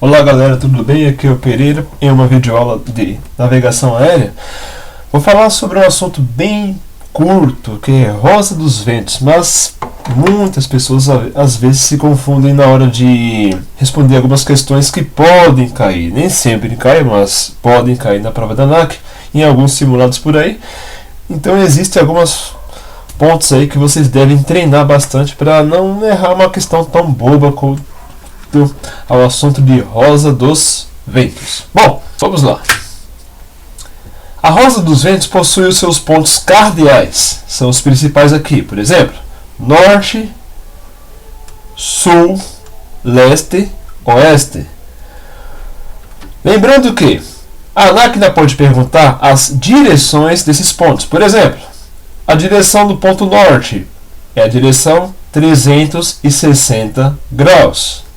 Olá galera, tudo bem? Aqui é o Pereira em uma videoaula de navegação aérea. Vou falar sobre um assunto bem curto, que é Rosa dos Ventos, mas muitas pessoas às vezes se confundem na hora de responder algumas questões que podem cair, nem sempre caem, mas podem cair na prova da ANAC, em alguns simulados por aí. Então existem alguns pontos aí que vocês devem treinar bastante para não errar uma questão tão boba ao assunto de Rosa dos Ventos. Bom, vamos lá. A Rosa dos Ventos possui os seus pontos cardeais, são os principais aqui, por exemplo, norte, sul, leste, oeste. Lembrando que a ANAC pode perguntar as direções desses pontos. Por exemplo, a direção do ponto norte é a direção 360 graus.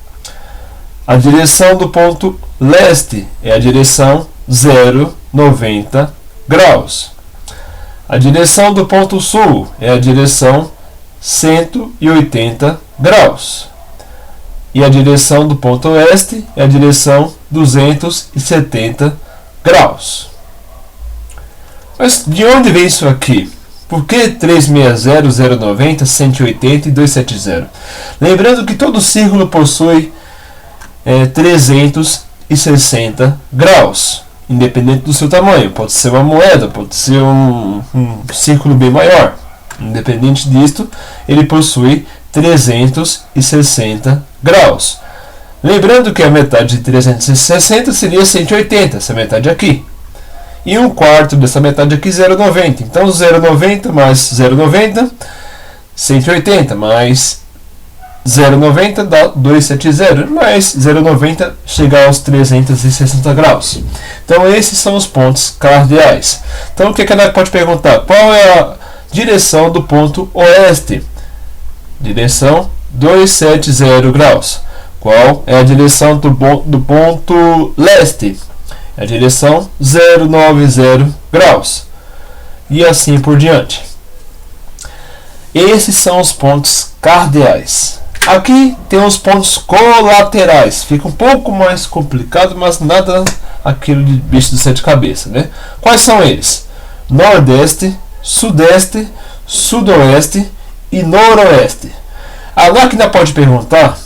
A direção do ponto leste é a direção 0,90 graus. A direção do ponto sul é a direção 180 graus. E a direção do ponto oeste é a direção 270 graus. Mas de onde vem isso aqui? Por que 360, 090, 180 e 270? Lembrando que todo círculo possui 360 graus, independente do seu tamanho. Pode ser uma moeda, pode ser um círculo bem maior. Independente disto, ele possui 360 graus. Lembrando que a metade de 360 seria 180, essa metade aqui. E um quarto dessa metade aqui, 0,90. Então 0,90 mais 0,90, 180 mais 0,90 dá 270, mais 0,90 chega aos 360 graus. Então esses são os pontos cardeais. Então o que a ANAC pode perguntar? Qual é a direção do ponto oeste? Direção 270 graus. Qual é a direção do ponto leste? A direção 090 graus. E assim por diante. Esses são os pontos cardeais. Aqui tem os pontos colaterais. Fica um pouco mais complicado, mas nada aquilo de bicho de sete cabeças, né? Quais são eles? Nordeste, Sudeste, Sudoeste e Noroeste. A ANAC pode perguntar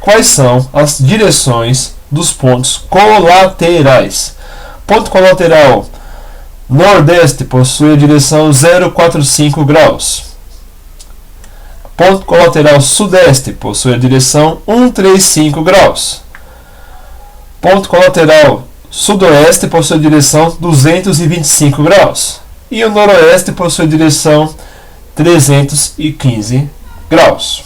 quais são as direções dos pontos colaterais. Ponto colateral Nordeste possui a direção 045 graus. Ponto colateral Sudeste possui a direção 135 graus. Ponto colateral Sudoeste possui a direção 225 graus. E o Noroeste possui a direção 315 graus.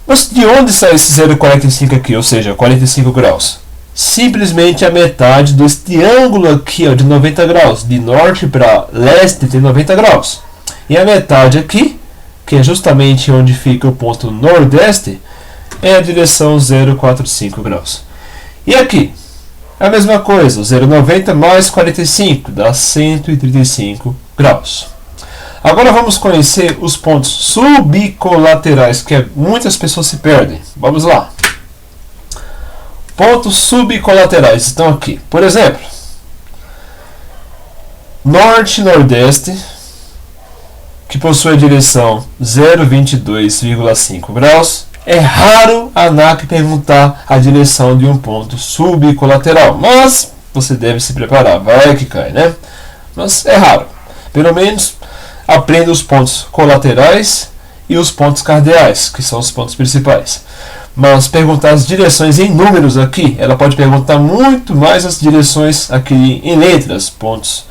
Mas de onde sai esse 0,45 aqui, ou seja, 45 graus? Simplesmente a metade deste ângulo aqui, ó, de 90 graus. De norte para leste tem 90 graus. E a metade aqui, que é justamente onde fica o ponto nordeste, é a direção 0,45 graus. E aqui, a mesma coisa, 0,90 mais 45 dá 135 graus. Agora vamos conhecer os pontos subcolaterais, que muitas pessoas se perdem. Vamos lá. Pontos subcolaterais estão aqui. Por exemplo, norte-nordeste, que possui a direção 0,22,5 graus. É raro a ANAC perguntar a direção de um ponto subcolateral, mas você deve se preparar, vai que cai, né? Mas é raro. Pelo menos aprenda os pontos colaterais e os pontos cardeais, que são os pontos principais. Mas perguntar as direções em números aqui, ela pode perguntar muito mais as direções aqui em letras, pontos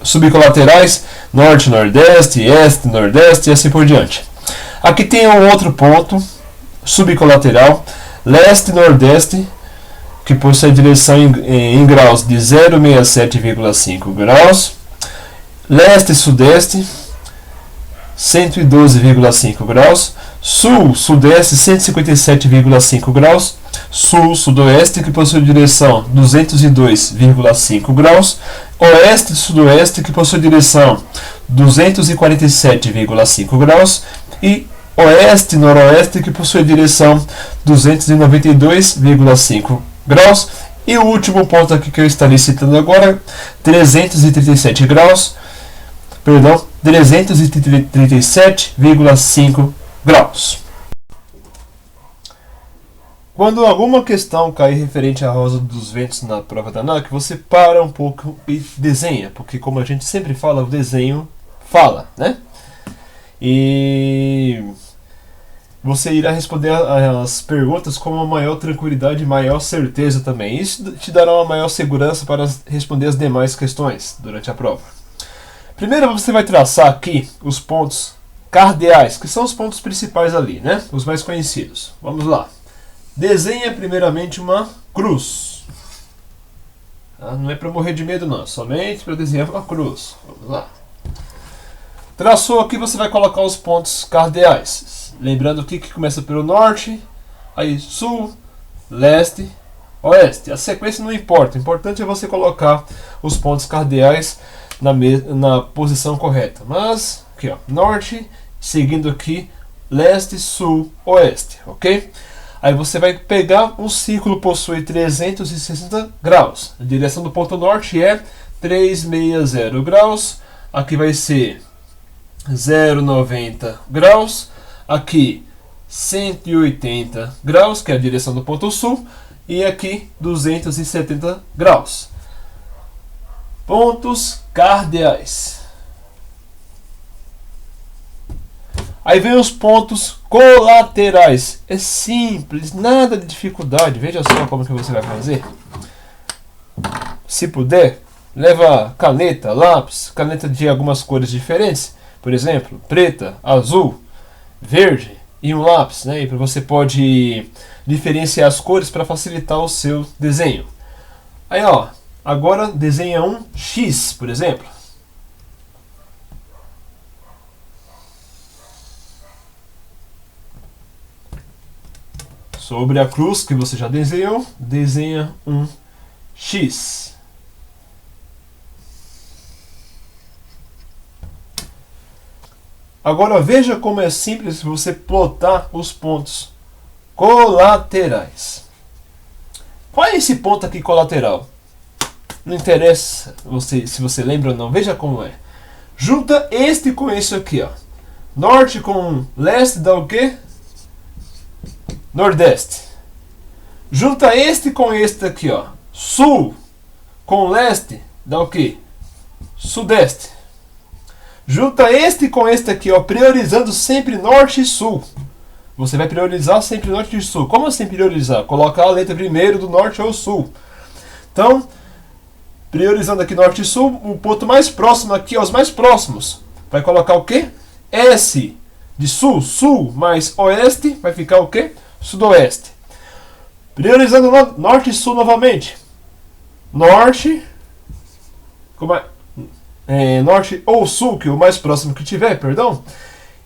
subcolaterais, norte, nordeste, este, nordeste e assim por diante. Aqui tem um outro ponto subcolateral, leste, nordeste, que possui a direção em graus de 0,67,5 graus, leste, sudeste, 112,5 graus, sul, sudeste, 157,5 graus, sul, sudoeste, que possui direção 202,5 graus, oeste e sudoeste, que possui direção 247,5 graus, e oeste, noroeste, que possui direção 292,5 graus. E o último ponto aqui que eu estarei citando agora, 337 graus, perdão, 337,5 graus. Quando alguma questão cair referente à rosa dos ventos na prova da ANAC, você para um pouco e desenha, porque como a gente sempre fala, o desenho fala, né? E você irá responder as perguntas com uma maior tranquilidade e maior certeza também. Isso te dará uma maior segurança para responder as demais questões durante a prova. Primeiro você vai traçar aqui os pontos cardeais, que são os pontos principais ali, né? Os mais conhecidos. Vamos lá. Desenha primeiramente uma cruz. Não é para morrer de medo não, somente para desenhar uma cruz. Vamos lá. Traçou aqui, você vai colocar os pontos cardeais. Lembrando aqui que começa pelo norte, aí sul, leste, oeste. A sequência não importa, o importante é você colocar os pontos cardeais na posição correta. Mas, aqui ó, norte, seguindo aqui, leste, sul, oeste, ok? Aí você vai pegar um círculo que possui 360 graus. A direção do ponto norte é 360 graus. Aqui vai ser 0,90 graus. Aqui 180 graus, que é a direção do ponto sul. E aqui 270 graus. Pontos cardeais. Aí vem os pontos colaterais. É simples, nada de dificuldade. Veja só como que você vai fazer. Se puder, leva caneta, lápis, caneta de algumas cores diferentes. Por exemplo, preta, azul, verde e um lápis, né? E você pode diferenciar as cores para facilitar o seu desenho. Aí ó, agora desenha um X, por exemplo. Sobre a cruz que você já desenhou, desenha um X. Agora veja como é simples você plotar os pontos colaterais. Qual é esse ponto aqui colateral? Não interessa se você lembra ou não, veja como é. Junta este com esse aqui, ó. Norte com leste dá o quê? Nordeste. Junta este com este aqui, ó. Sul com leste dá o quê? Sudeste. Junta este com este aqui, ó, priorizando sempre norte e sul. Você vai priorizar sempre norte e sul. Como assim priorizar? Colocar a letra primeiro do norte ou sul. Então, priorizando aqui norte e sul, o ponto mais próximo aqui, ó, os mais próximos, vai colocar o quê? S de sul, sul mais oeste, vai ficar o quê? Sudoeste. Priorizando norte e sul novamente. Norte, norte ou sul, que é o mais próximo que tiver, perdão.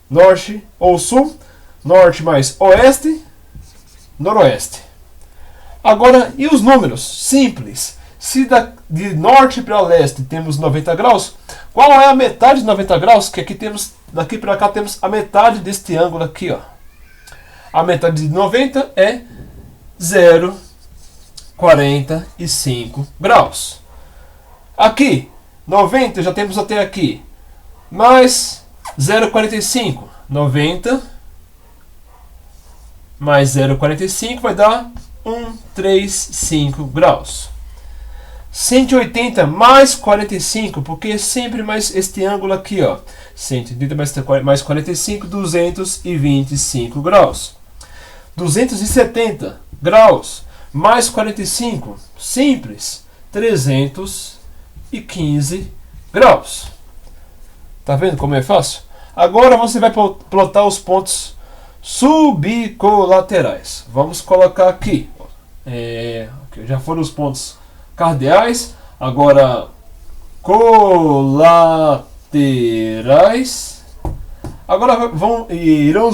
Norte ou sul, norte mais oeste, noroeste. Agora, e os números? Simples. Se de norte para leste temos 90 graus, qual é a metade de 90 graus? Que aqui temos, daqui para cá temos a metade deste ângulo aqui, ó. A metade de 90 é 0,45 graus. Aqui, 90 já temos até aqui. Mais 0,45. 90 mais 0,45 vai dar 135 graus. 180 mais 45, porque é sempre mais este ângulo aqui, ó. 180 mais 45, 225 graus. 270 graus mais 45, simples, 315 graus. Tá vendo como é fácil? Agora você vai plotar os pontos subcolaterais. Vamos colocar aqui. Já foram os pontos cardeais. Agora colaterais. Agora irão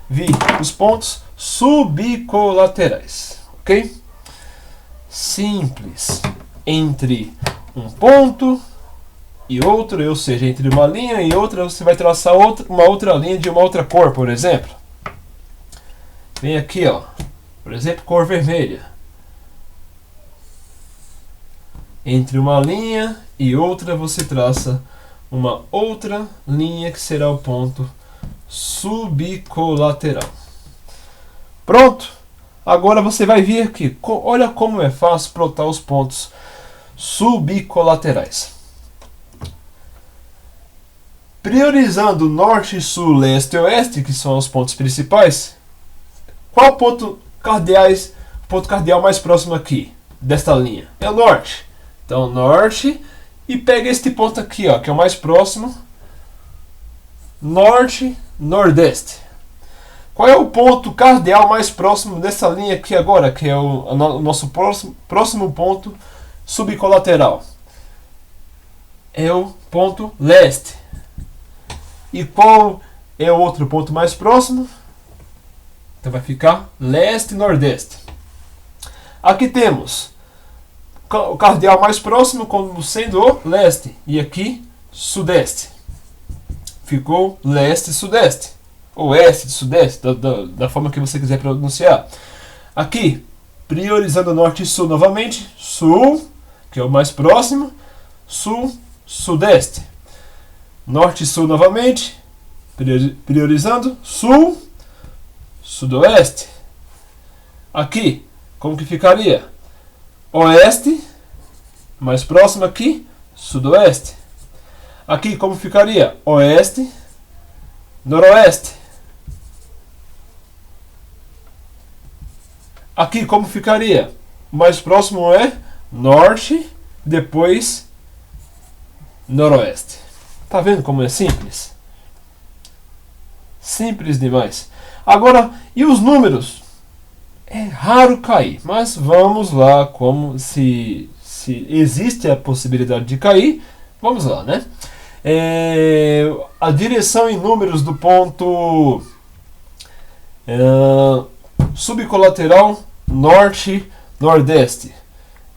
vir os pontos subcolaterais, ok? Simples. Entre um ponto e outra, ou seja, entre uma linha e outra você vai traçar uma outra linha de uma outra cor, por exemplo. Vem aqui, ó, por exemplo, cor vermelha. Entre uma linha e outra você traça uma outra linha que será o ponto subcolateral. Pronto! Agora você vai ver aqui, olha como é fácil plotar os pontos subcolaterais. Priorizando norte, sul, leste e oeste, que são os pontos principais, qual ponto cardeal mais próximo aqui, desta linha? É o norte. Então, norte, e pega este ponto aqui, ó, que é o mais próximo, norte, nordeste. Qual é o ponto cardeal mais próximo dessa linha aqui agora, que é o nosso próximo ponto subcolateral? É o ponto leste. E qual é o outro ponto mais próximo? Então vai ficar leste e nordeste. Aqui temos o cardeal mais próximo como sendo o leste. E aqui, sudeste. Ficou leste e sudeste. Oeste e sudeste, da forma que você quiser pronunciar. Aqui, priorizando norte e sul novamente. Sul, que é o mais próximo. Sul, sudeste. Norte e sul novamente. Priorizando sul, sudoeste. Aqui, como que ficaria? Oeste, mais próximo aqui, sudoeste. Aqui como ficaria? Oeste, noroeste. Aqui como ficaria? Mais próximo é norte, depois noroeste. Tá vendo como é simples? Simples demais. Agora, e os números? É raro cair, mas vamos lá, como se existe a possibilidade de cair, vamos lá, né? A direção em números do ponto subcolateral norte-nordeste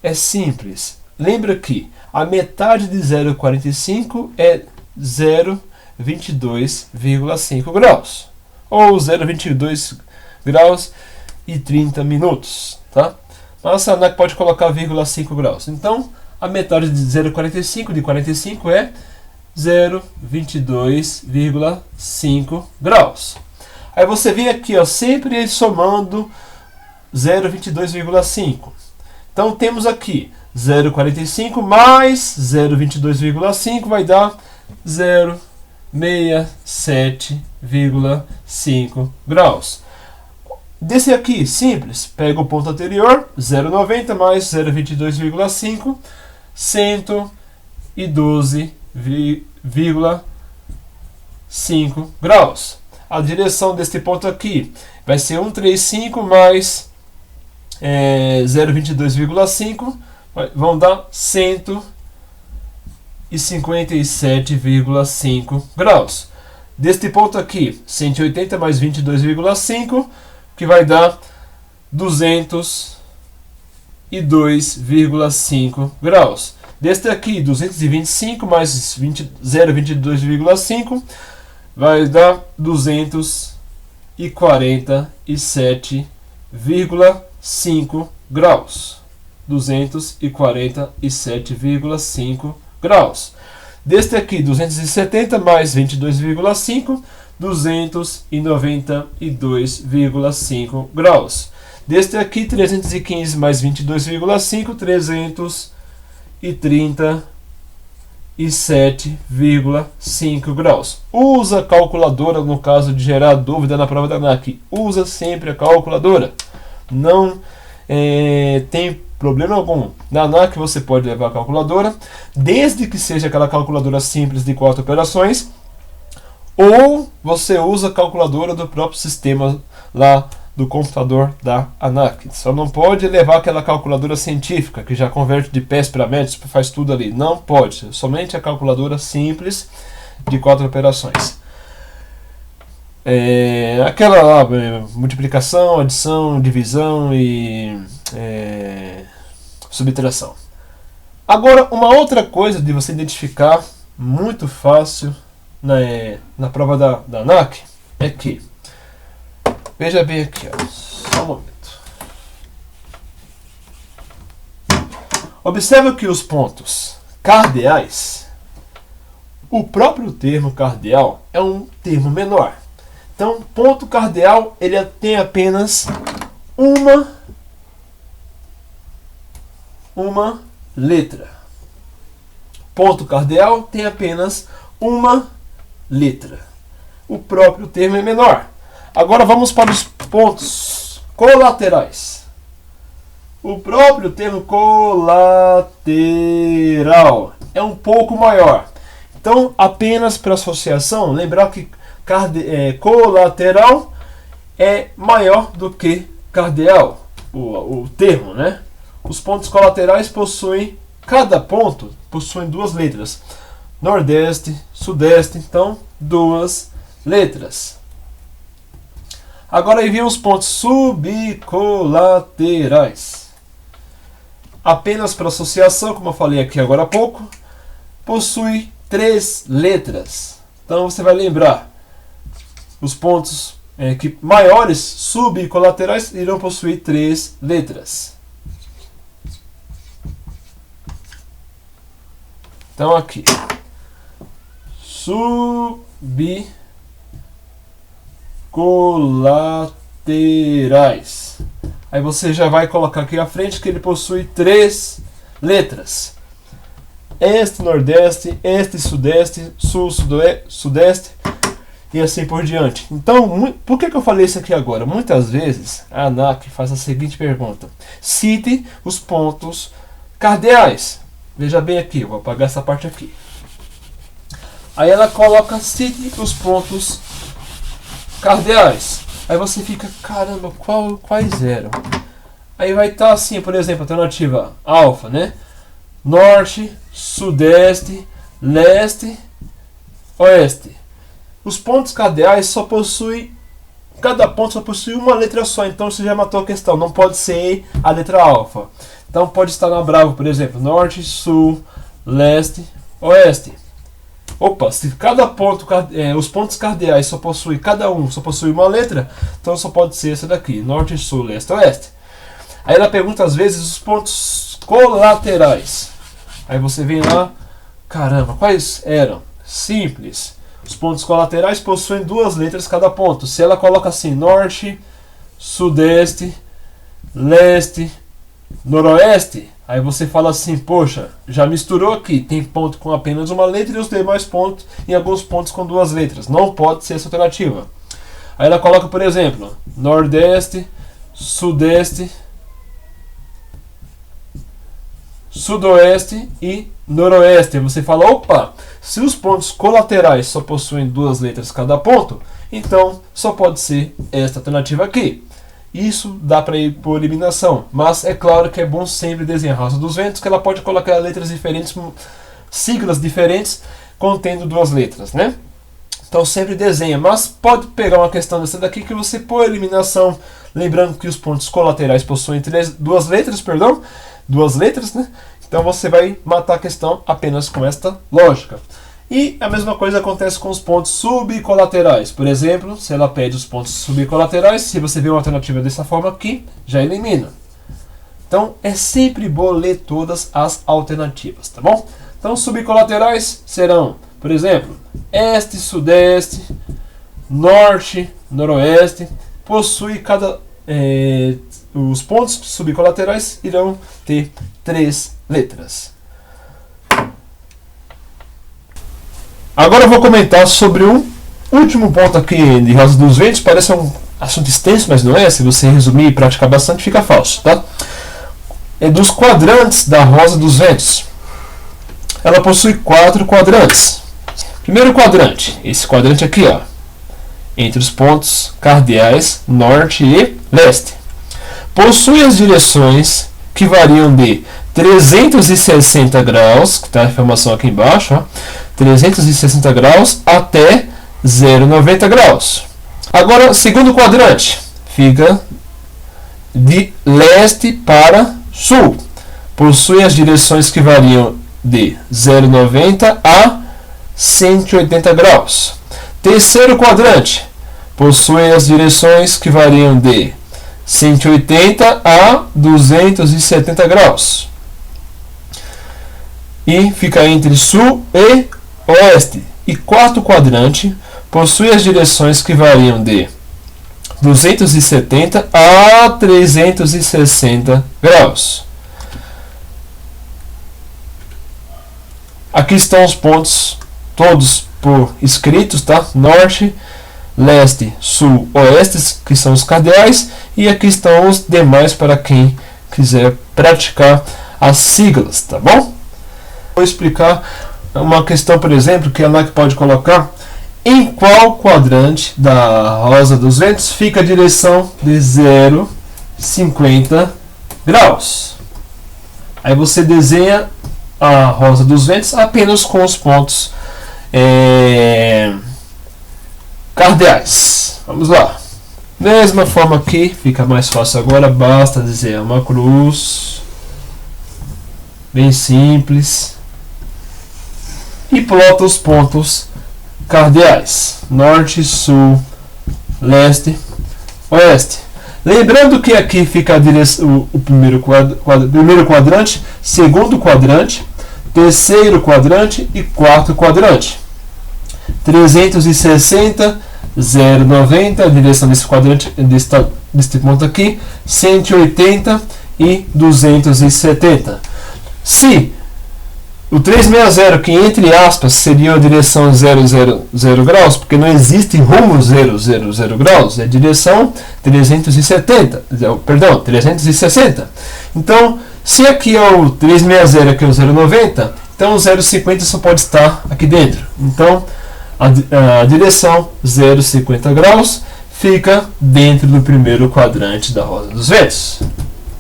é simples. Lembra que a metade de 0,45 é 0,22,5 graus, ou 0,22 graus e 30 minutos, tá? Mas a ANAC pode colocar 0,5 graus. Então, a metade de 0,45 de 45 é 0,22,5 graus. Aí você vem aqui, ó, sempre somando 0,22,5. Então, temos aqui 0,45 mais 0,22,5 vai dar 0,67,5 graus. Desse aqui, simples, pega o ponto anterior, 0,90 mais 0,22,5, 112,5 graus. A direção deste ponto aqui vai ser 135 mais 0,22,5, vão dar 157,5 graus. Deste ponto aqui, 180 mais 22,5, que vai dar 202,5 graus. Deste aqui, 225 mais 0,22,5 vai dar 247,5 graus. 247,5 graus. Deste aqui, 270 mais 22,5, 292,5 graus. Deste aqui, 315 mais 22,5, 337,5 graus. Usa a calculadora no caso de gerar dúvida na prova da ANAC. Usa sempre a calculadora. Não tem problema algum. Na ANAC você pode levar a calculadora, desde que seja aquela calculadora simples de 4 operações, ou você usa a calculadora do próprio sistema lá do computador da ANAC. Só não pode levar aquela calculadora científica que já converte de pés para metros, faz tudo ali. Não pode. Somente a calculadora simples de 4 operações. Aquela lá, multiplicação, adição, divisão e subtração. Agora, uma outra coisa de você identificar muito fácil na prova da ANAC é que, veja bem aqui, ó, só um momento. Observe que os pontos cardeais, o próprio termo cardeal é um termo menor. Então, ponto cardeal, ele tem apenas uma letra. Ponto cardeal tem apenas uma letra. O próprio termo é menor. Agora vamos para os pontos colaterais. O próprio termo colateral é um pouco maior. Então, apenas para associação, lembrar que colateral é maior do que cardeal, o termo, né? Os pontos colaterais possuem, cada ponto possui duas letras. Nordeste, Sudeste, então, duas letras. Agora aí vem os pontos subcolaterais. Apenas para associação, como eu falei aqui agora há pouco, possui 3 letras. Então você vai lembrar, os pontos que maiores subcolaterais irão possuir 3 letras. Então aqui, subcolaterais. Aí você já vai colocar aqui à frente que ele possui 3 letras. Este, Nordeste, este, Sudeste, Sul, Sudeste e assim por diante. Então, por que eu falei isso aqui agora? Muitas vezes a ANAC faz a seguinte pergunta: cite os pontos cardeais. Veja bem aqui, eu vou apagar essa parte aqui. Aí ela coloca cite os pontos cardeais. Aí você fica, caramba, quais eram? Aí vai estar assim, por exemplo, alternativa alfa, né? Norte, Sudeste, Leste, Oeste. Os pontos cardeais só possuem, cada ponto só possui uma letra só, então você já matou a questão, não pode ser a letra alfa. Então pode estar na Bravo, por exemplo, Norte, Sul, Leste, Oeste. Opa, se cada ponto, os pontos cardeais só possuem, cada um só possui uma letra, então só pode ser essa daqui, Norte, Sul, Leste, Oeste. Aí ela pergunta às vezes os pontos colaterais. Aí você vem lá, caramba, quais eram? Simples. Os pontos colaterais possuem 2 letras cada ponto. Se ela coloca assim, Norte, Sudeste, Leste, Noroeste, aí você fala assim, poxa, já misturou aqui, tem ponto com apenas uma letra e os demais pontos, em alguns pontos com 2 letras. Não pode ser essa alternativa. Aí ela coloca, por exemplo, Nordeste, Sudeste, Sudoeste e Noroeste. Aí você fala, opa, se os pontos colaterais só possuem 2 letras cada ponto, então só pode ser esta alternativa aqui. Isso dá para ir por eliminação, mas é claro que é bom sempre desenhar a Rosa dos Ventos, que ela pode colocar letras diferentes, siglas diferentes, contendo 2 letras, né? Então sempre desenha, mas pode pegar uma questão dessa daqui que você por eliminação, lembrando que os pontos colaterais possuem 2 letras, perdão, 2 letras, né? Então você vai matar a questão apenas com esta lógica. E a mesma coisa acontece com os pontos subcolaterais. Por exemplo, se ela pede os pontos subcolaterais, se você vê uma alternativa dessa forma aqui, já elimina. Então é sempre bom ler todas as alternativas, tá bom? Então subcolaterais serão, por exemplo, Este, Sudeste, Norte, Noroeste. Possui os pontos subcolaterais irão ter 3 letras. Agora eu vou comentar sobre um último ponto aqui de Rosa dos Ventos. Parece um assunto extenso, mas não é. Se você resumir e praticar bastante, fica fácil, tá? É dos quadrantes da Rosa dos Ventos. Ela possui 4 quadrantes. Primeiro quadrante, esse quadrante aqui, ó, entre os pontos cardeais Norte e Leste. Possui as direções que variam de 360 graus, que está a informação aqui embaixo, ó, 360 graus até 0,90 graus. Agora, segundo quadrante, fica de leste para sul. Possui as direções que variam de 0,90 a 180 graus. Terceiro quadrante possui as direções que variam de 180 a 270 graus. E fica entre sul e oeste. E quarto quadrante possui as direções que variam de 270 a 360 graus. Aqui estão os pontos todos por escritos, tá? Norte, leste, sul, oeste, que são os cardeais, e aqui estão os demais para quem quiser praticar as siglas, tá bom? Vou explicar uma questão, por exemplo, que a NAC pode colocar: em qual quadrante da rosa dos ventos fica a direção de 0,50 graus? Aí você desenha a rosa dos ventos apenas com os pontos cardeais. Vamos lá. Mesma forma aqui, fica mais fácil agora, basta desenhar uma cruz, bem simples, e plota os pontos cardeais: norte, sul, leste, oeste. Lembrando que aqui fica a direção, o primeiro quadrante, segundo quadrante, terceiro quadrante e quarto quadrante. 360, 0,90, a direção desse quadrante, deste ponto aqui, 180 e 270. Se o 360, que entre aspas seria a direção 0,00 graus, porque não existe rumo 0,00 graus, é direção 360. Então, se aqui é o 360, aqui é o 0,90, então o 0,50 só pode estar aqui dentro. Então, a direção 0,50 graus fica dentro do primeiro quadrante da rosa dos ventos.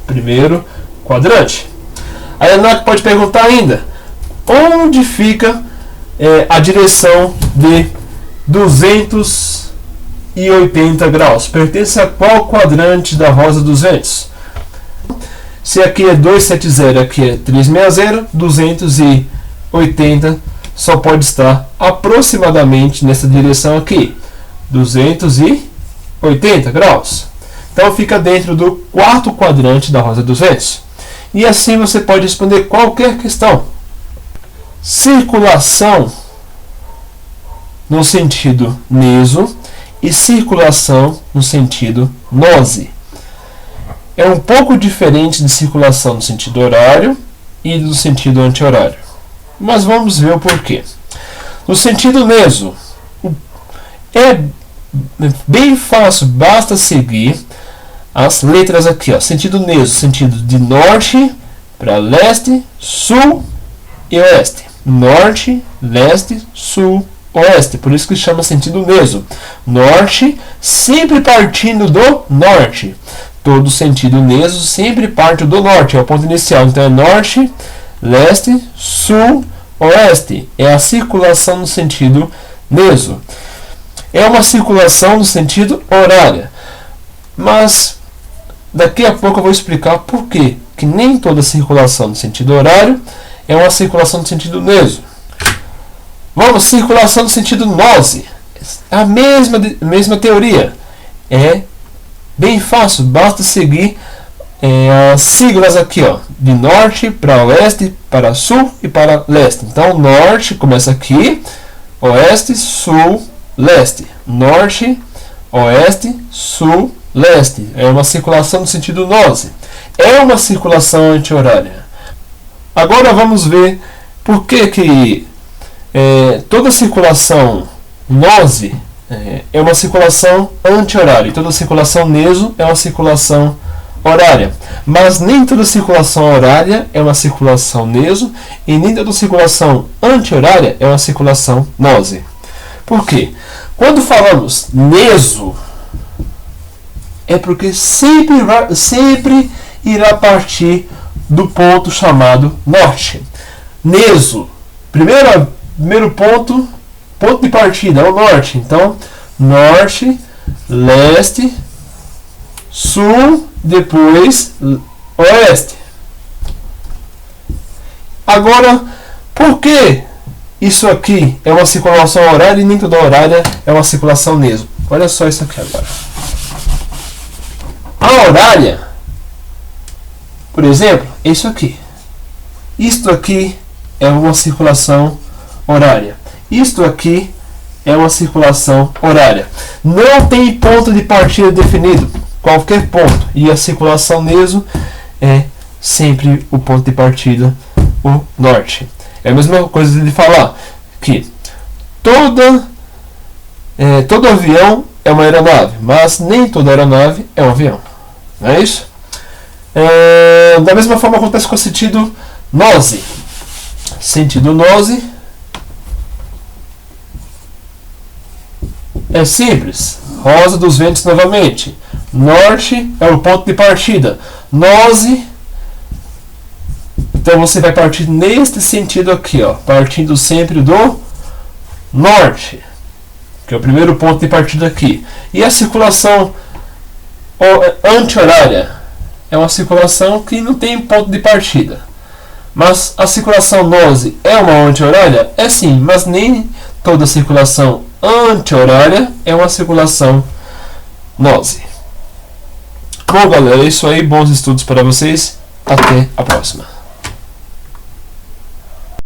Primeiro quadrante. Aí a NAC pode perguntar ainda: onde fica a direção de 280 graus? Pertence a qual quadrante da rosa dos ventos? Se aqui é 270, aqui é 360, 280 só pode estar aproximadamente nessa direção aqui, 280 graus. Então fica dentro do quarto quadrante da rosa dos ventos. E assim você pode responder qualquer questão. Circulação no sentido meso e circulação no sentido nose. É um pouco diferente de circulação no sentido horário e no sentido anti-horário. Mas vamos ver o porquê. No sentido meso, é bem fácil, basta seguir as letras aqui, ó. Sentido meso, sentido de norte para leste, sul e oeste. Norte, leste, sul, oeste. Por isso que chama sentido meso. Norte, sempre partindo do norte. Todo sentido meso sempre parte do norte, é o ponto inicial. Então é norte, leste, sul, oeste. É a circulação no sentido meso. É uma circulação no sentido horária. Mas daqui a pouco eu vou explicar por quê que nem toda circulação no sentido horário é uma circulação no sentido meso. Vamos, circulação no sentido nose. A mesma teoria. É bem fácil, basta seguir as siglas aqui, ó, de norte para oeste, para sul e para leste. Então, norte começa aqui, oeste, sul, leste. Norte, oeste, sul, leste. É uma circulação no sentido nose. É uma circulação anti-horária. Agora vamos ver por que toda circulação nose é uma circulação anti-horária. Toda circulação meso é uma circulação horária. Mas nem toda circulação horária é uma circulação meso e nem toda circulação anti-horária é uma circulação nose. Por quê? Quando falamos meso, é porque sempre irá partir do ponto chamado norte. Meso, primeiro ponto de partida é o norte. Então, norte, leste, sul, depois oeste. Agora, por que Isso aqui é uma circulação horária e nem toda horária é uma circulação mesmo. Olha só isso aqui agora. A horária, por exemplo, é isso aqui. Isto aqui é uma circulação horária. Isto aqui é uma circulação horária. Não tem ponto de partida definido. Qualquer ponto. E a circulação mesmo é sempre o ponto de partida, o norte. É a mesma coisa de falar que todo avião é uma aeronave, mas nem toda aeronave é um avião. Não é isso? Da mesma forma acontece com o sentido nose. Sentido nose é simples. Rosa dos ventos novamente. Norte é o ponto de partida. Nose. Então você vai partir neste sentido aqui, ó, partindo sempre do norte, que é o primeiro ponto de partida aqui. E a circulação anti-horária é uma circulação que não tem ponto de partida. Mas a circulação nose é uma anti-horária? É sim, mas nem toda circulação anti-horária é uma circulação nose. Bom, galera, é isso aí. Bons estudos para vocês. Até a próxima.